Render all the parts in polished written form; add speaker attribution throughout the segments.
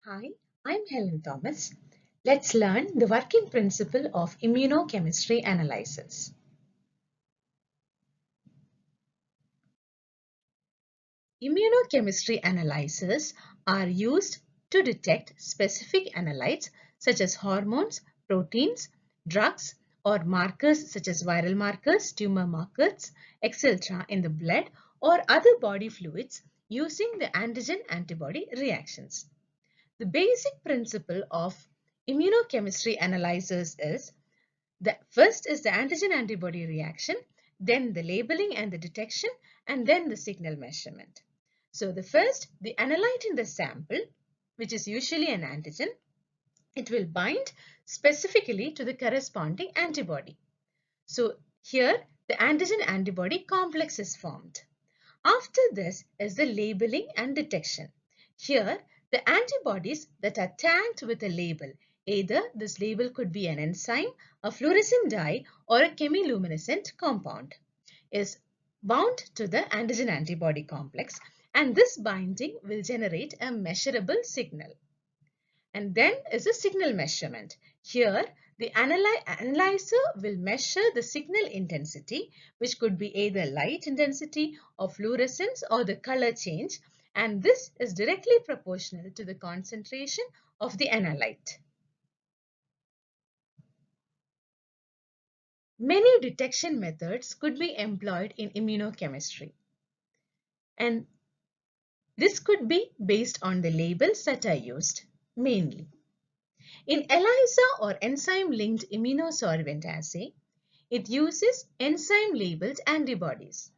Speaker 1: Hi, I'm Helen Thomas. Let's learn the working principle of immunochemistry analysis. Immunochemistry analyses are used to detect specific analytes such as hormones, proteins, drugs, or markers such as viral markers, tumor markers, etc. in the blood or other body fluids using the antigen-antibody reactions. The basic principle of immunochemistry analysis is first is the antigen-antibody reaction, then the labeling and the detection, and then the signal measurement. So the analyte in the sample, which is usually an antigen, it will bind specifically to the corresponding antibody. So here the antigen-antibody complex is formed. After this is the labeling and detection. Here, the antibodies that are tagged with a label, either this label could be an enzyme, a fluorescent dye, or a chemiluminescent compound, is bound to the antigen-antibody complex, and this binding will generate a measurable signal. And then is a signal measurement. Here, the analyzer will measure the signal intensity, which could be either light intensity or fluorescence or the color change, and this is directly proportional to the concentration of the analyte. Many detection methods could be employed in immunochemistry, and this could be based on the labels that are used mainly. In ELISA or enzyme-linked immunosorbent assay, it uses enzyme-labeled antibodies.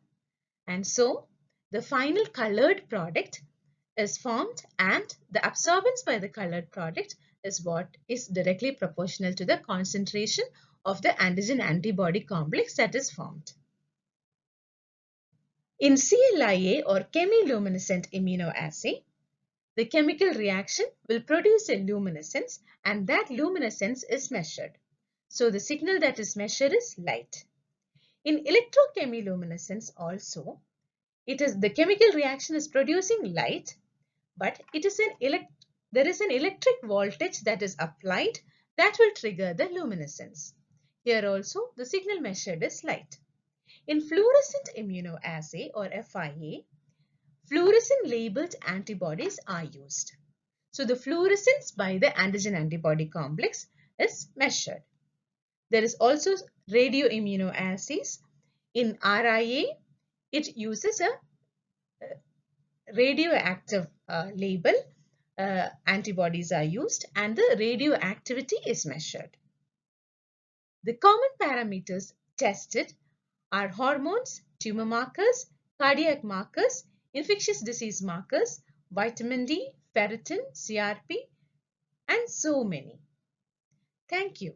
Speaker 1: And so, the final colored product is formed and the absorbance by the colored product is what is directly proportional to the concentration of the antigen-antibody complex that is formed. In CLIA or chemiluminescent immunoassay, the chemical reaction will produce a luminescence and that luminescence is measured. So the signal that is measured is light. In electrochemiluminescence also, the chemical reaction is producing light, but there is an electric voltage that is applied that will trigger the luminescence. Here also the signal measured is light. In fluorescent immunoassay or FIA, fluorescent labeled antibodies are used. So the fluorescence by the antigen-antibody complex is measured. There is also radioimmunoassays. In RIA, it uses a radioactive label. Antibodies are used and the radioactivity is measured. The common parameters tested are hormones, tumor markers, cardiac markers, infectious disease markers, vitamin D, ferritin, CRP, and so many. Thank you.